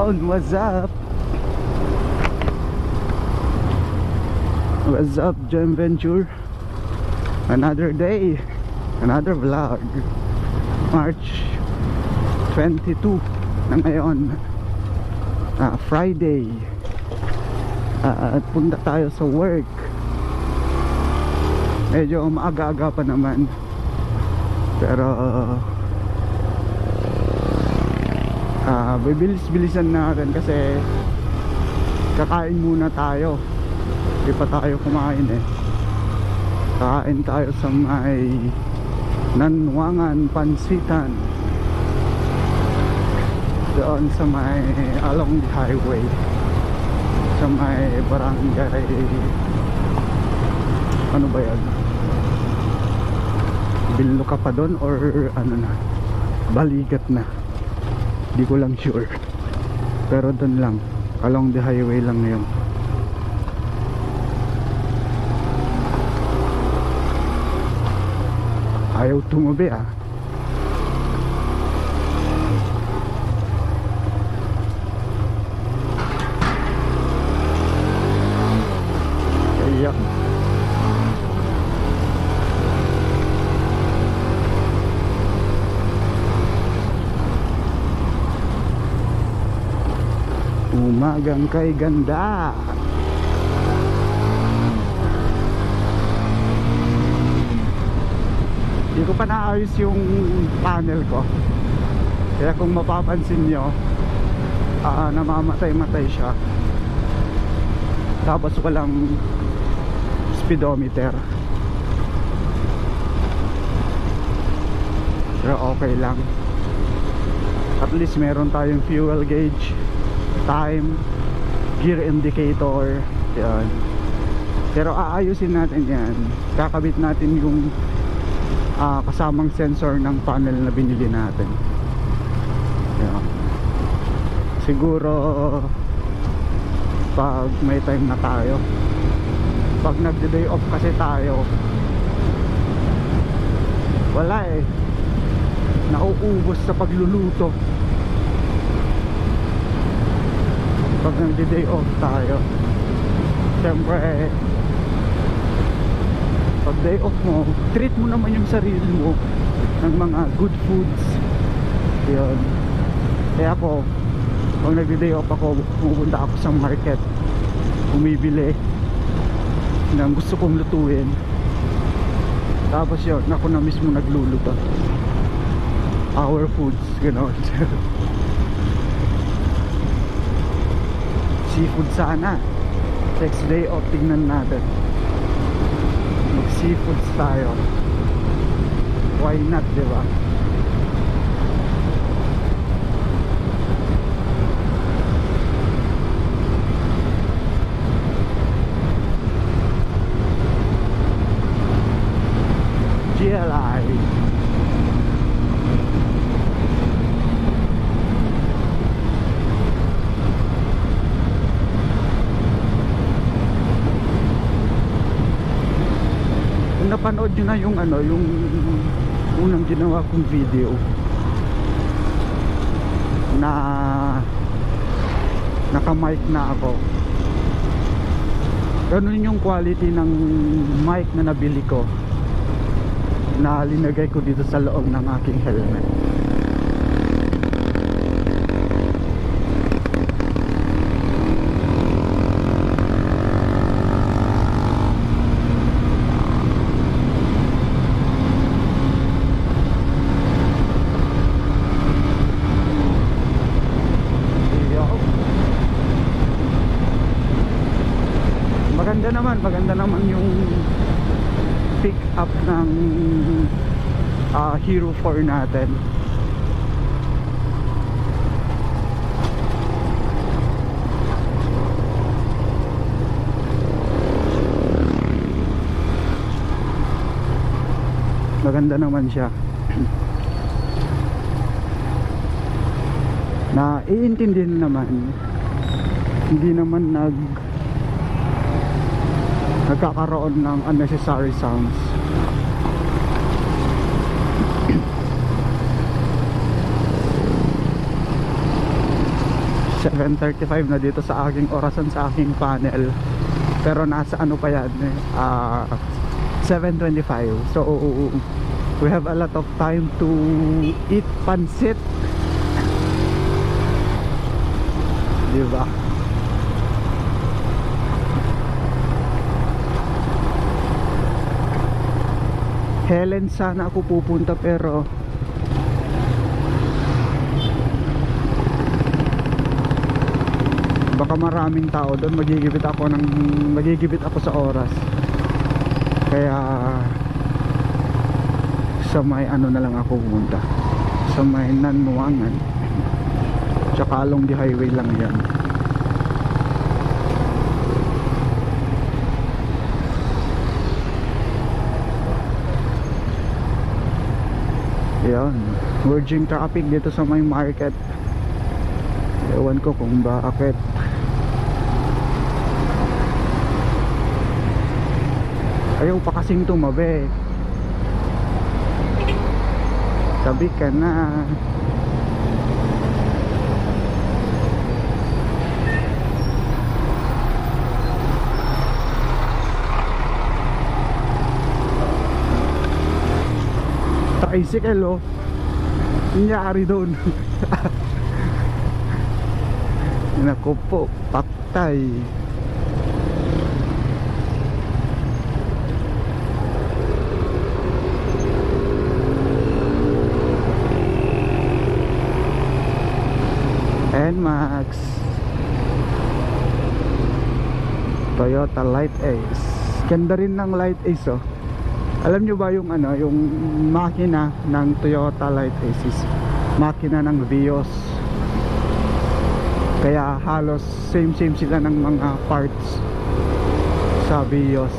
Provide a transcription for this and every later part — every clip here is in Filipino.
Town, what's up? What's up, Joint Venture? Another day, another vlog. March 22 na ngayon, Friday. At punta tayo sa work. Medyo maaga-aga pa naman, pero bibilis-bilisan natin kasi kakain muna tayo. Hindi pa tayo kumain eh. Kakain tayo sa may Nanwangan Pansitan, doon sa may along the highway, sa may barangay, ano ba yan, Billo ka pa doon or ano na, Baligat na, di ko lang sure, pero doon lang, along the highway lang ngayon. Ayaw tumabi ah. Kaya umagang kay ganda. Hindi ko pa naayos yung panel ko, kaya kung mapapansin nyo, namamatay-matay siya. Tapos walang speedometer, pero okay lang. At least meron tayong fuel gauge, time, gear indicator, yan. Pero aayusin natin yan. Kakabit natin yung kasamang sensor ng panel na binili natin. Yeah. Siguro pag may time na tayo, pag nagde-day off kasi tayo, wala eh, nauubos sa pagluluto. Pag nagde-day off tayo, siyempre pag day off mo, treat mo naman yung sarili mo ng mga good foods. Yun. Kaya ako, pag nagde-day off ako, pupunta ako sa market, bumibili ng gusto kong lutuin. Tapos yun, ako na mismo nagluluto. Our foods, gano'n. Seafood sana. Next day off, tingnan natin. Seafoods tayo, why not, diba? GLI. Napanood nyo na yung ano, yung unang ginawa kong video na naka-mic na ako. Ganun yung quality ng mic na nabili ko, na linagay ko dito sa loob ng aking helmet. Maganda naman yung pick up ng Hero 4 natin. Maganda naman siya. Na iintindihin naman, hindi naman nagkakaroon ng unnecessary sounds. 7:35 na dito sa aking orasan, sa aking panel. Pero nasa ano pa yan, 7:25. So we have a lot of time to eat pansit, diba? Helen sana ako pupunta, pero baka maraming tao doon, magigibit ako sa oras. Kaya sa may ano na lang ako pumunta, sa may Nannuangan, tsaka along the highway lang yan. Yan, merging traffic dito sa may market. Ewan ko kung bakit. Ayaw pa kasing tumabi. Tabi ka na. Tricycle, oh. Nangyari doon. Naku po, paktay. NMAX, Toyota Light Ace. Ganda rin ng Light Ace, oh. Alam nyo ba yung ano, yung makina ng Toyota Light Ace is makina ng Vios. Kaya halos same sila ng mga parts sa Vios.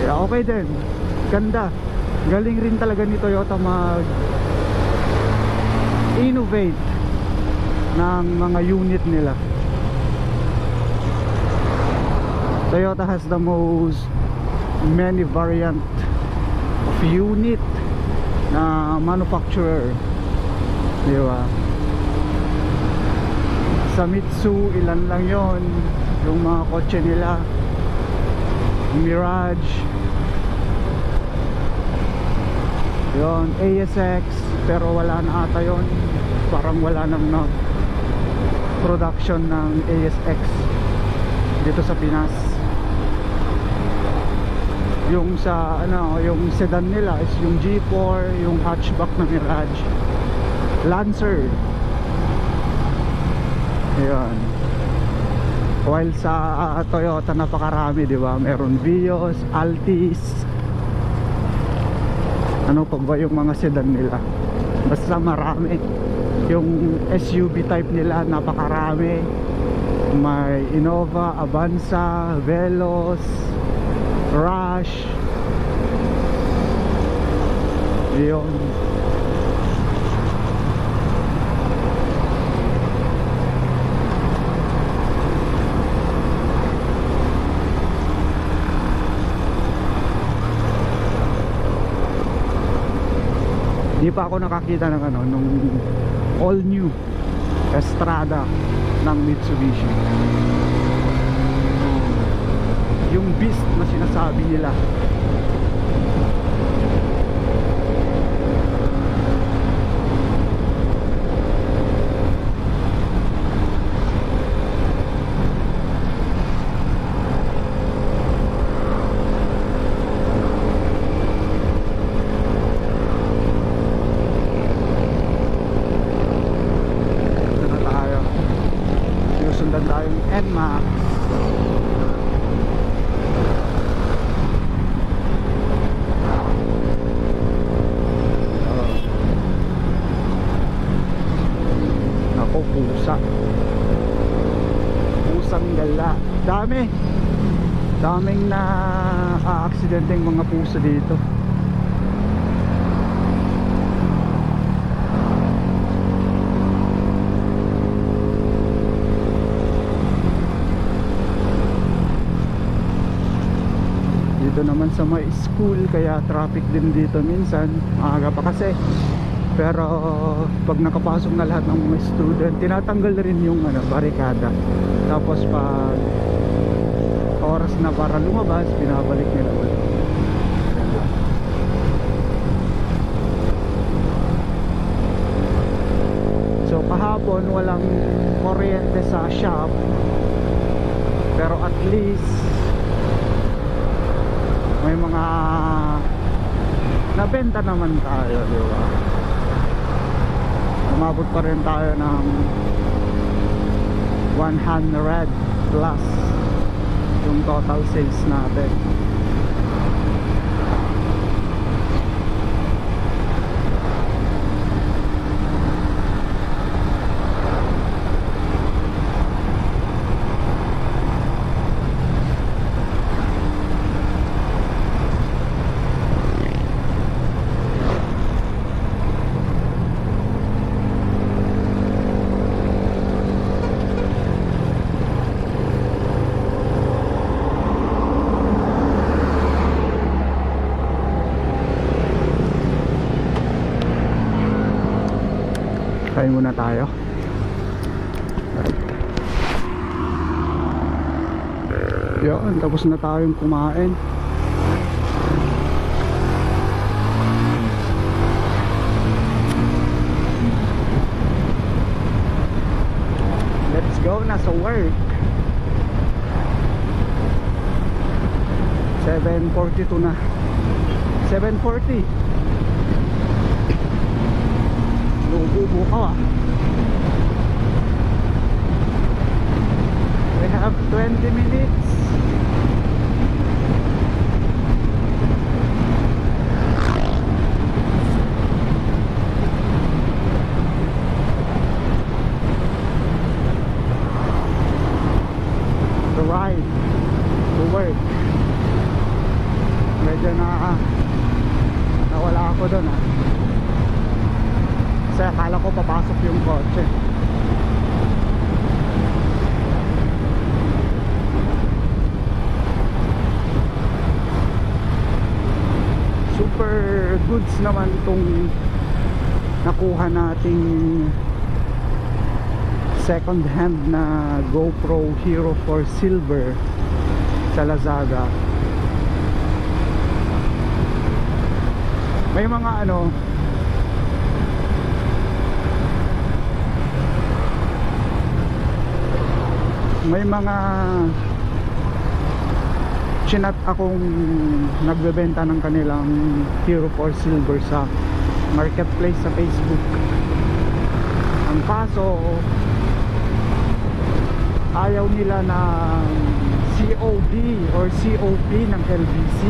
Kaya okay din, ganda. Galing rin talaga ni Toyota mag innovate ng mga unit nila. Toyota has the most many variant of unit na manufacturer, di ba? Sa Mitsu, ilan lang yon yung mga kotse nila. Mirage, yon, ASX, pero wala na ata yon. Parang wala nang na production ng ASX dito sa Pinas. Yung sa ano, yung sedan nila is yung G4, yung hatchback na Mirage, Lancer. Ayan. While sa Toyota napakarami, di ba? Meron Vios, Altis. Ano pa ba yung mga sedan nila? Basta marami. Yung SUV type nila napakarami. May Innova, Avanza, Veloz, Rush. Yun. Di pa ako nakakita ng ano, nung all new Estrada ng Mitsubishi. Yung beast na sinasabi nila. Tayong NMAX. Ako, pusa. Pusang gala. Daming na aksidenteng mga pusa dito. Dito naman sa may school, kaya traffic din dito minsan. Maaga pa kasi. Pero pag nakapasok na lahat ng mga student, tinatanggal rin yung barikada. Tapos pag oras na para lumabas, binabalik nila ulit. So kahapon walang kuryente sa shop, pero at least may mga nabenta naman tayo, di ba? Umabot pa rin tayo ng 100 plus yung total sales natin. Kain muna tayo. Yun, tapos na tayong kumain. Let's go na sa work. 7:42 na. 7:40. Bubo ka ah. We have 20 minutes. To ride to work. Medyo nawala ako doon ah. Kasi akala ko papasok yung kotse. Super goods naman itong nakuha nating second hand na GoPro Hero 4 Silver sa Lazada. May mga may mga chinat akong nagbebenta ng kanilang Hero 4 Silver sa marketplace sa Facebook. Ang kaso, ayaw nila ng COD or COP ng LBC.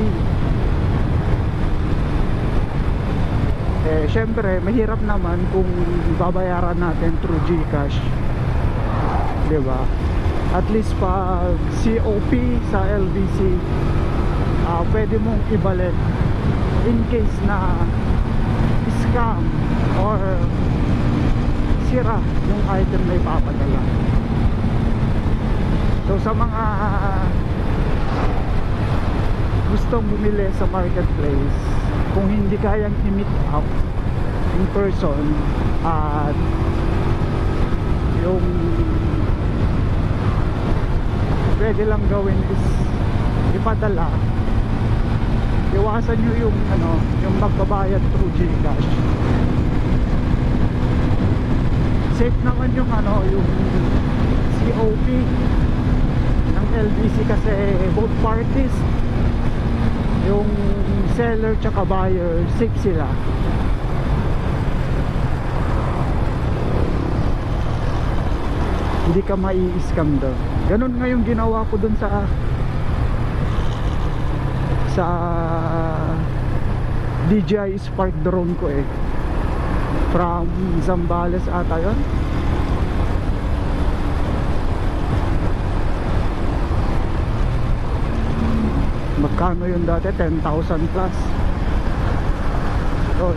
Eh syempre mahirap naman kung babayaran natin through GCash, 'di ba? At least pag COP sa LBC, pwede mong ibalik in case na scam or sira yung item na ipapadala. So sa mga gustong bumili sa marketplace, kung hindi kayang i-meet up in person at yung pwede lang gawin is ipadala, iwasan nyo yung magbabayad through GCash. Safe naman yung yung COP ng LBC kasi both parties, yung seller tsaka buyer, safe sila. Hindi ka mai-scam doon. Ganun nga yung ginawa ko dun sa DJI Spark drone ko from Zambales ata yun. Magkano yun dati? 10,000 plus. So,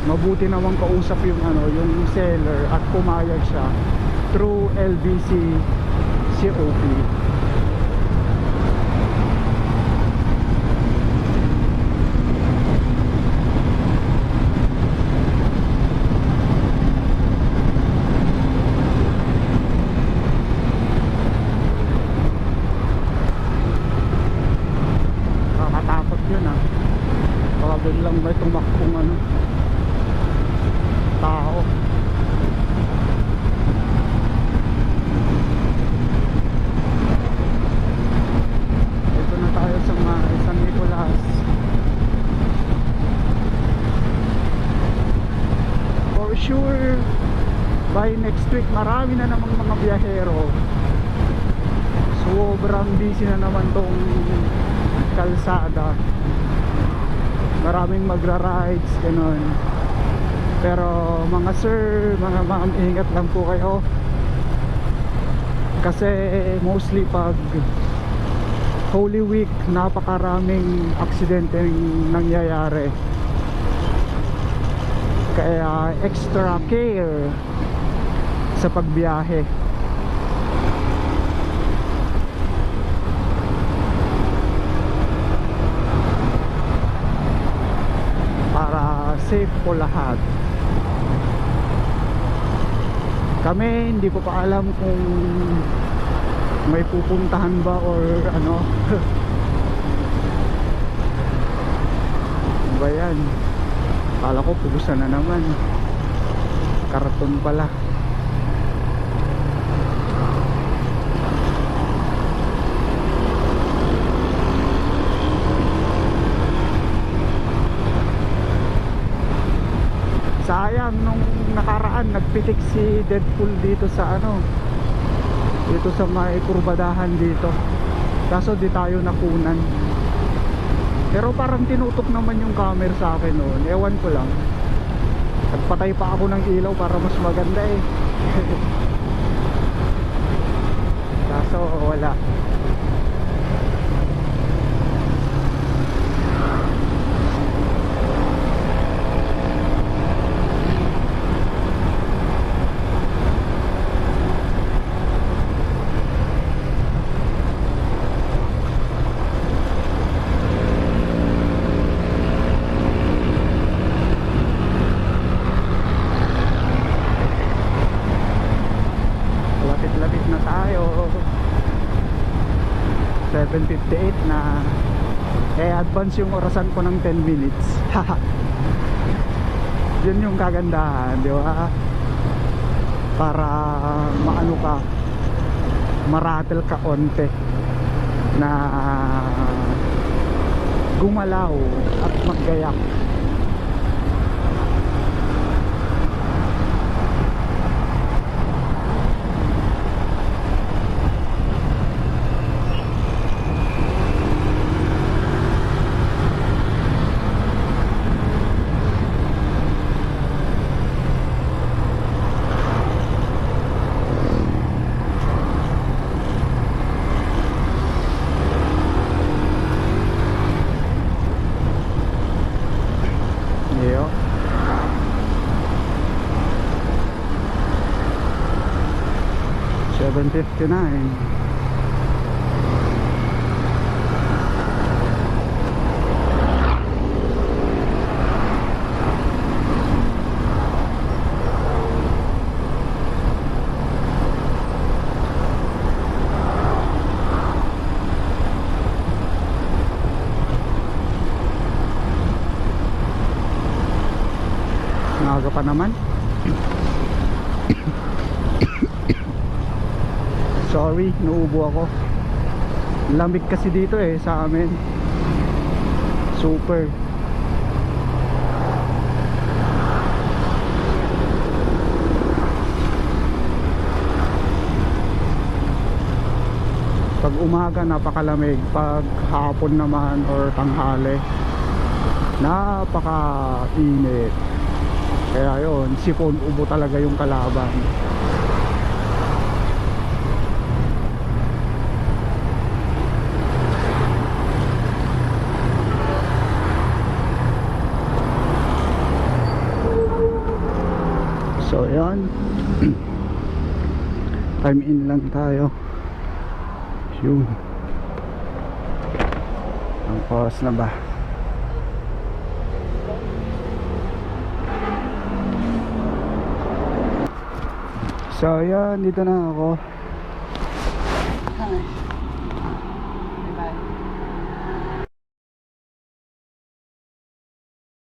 mabuti namang kausap yung yung seller at pumayag siya through LBC COP. walang may tumakbong ano, tao. Ito na tayo sa San Nicolas. For sure by next week marami na namang mga biyahero. Sobrang busy na naman tong kalsada, maraming magra-rides ganun. Pero mga sir, mga ma'am, ingat lang po kayo kasi mostly pag Holy Week napakaraming aksidente nangyayari, kaya extra care sa pagbiyahe. Para safe po lahat. Kami hindi ko pa alam kung may pupuntahan ba or ano. Ano ba yan? Kala ko pugusan na naman. Karton pala. Sayang nung nakaraan nagpitik si Deadpool dito sa ano, dito sa may kurbadahan dito, kaso di tayo nakunan. Pero parang tinutok naman yung camera sa akin noon, ewan ko lang. Nagpatay pa ako ng ilaw para mas maganda eh. Kaso wala. Lapit na tayo, 7:58 na. Advance yung orasan ko ng 10 minutes. Yun yung kagandahan, di ba? Para maano ka, maratel ka onte na gumalaw at maggayak. Iyo. 7:59. Maaga pa naman. Sorry, nauubo ako. Lamig kasi dito eh sa amin. Super. Pag umaga napakalamig, pag hapon naman or tanghali napakainit. Kaya yun, sipon ubo talaga yung kalaban. So yan. Time in lang tayo. Yun. Ang oras na ba? So yan, dito na ako.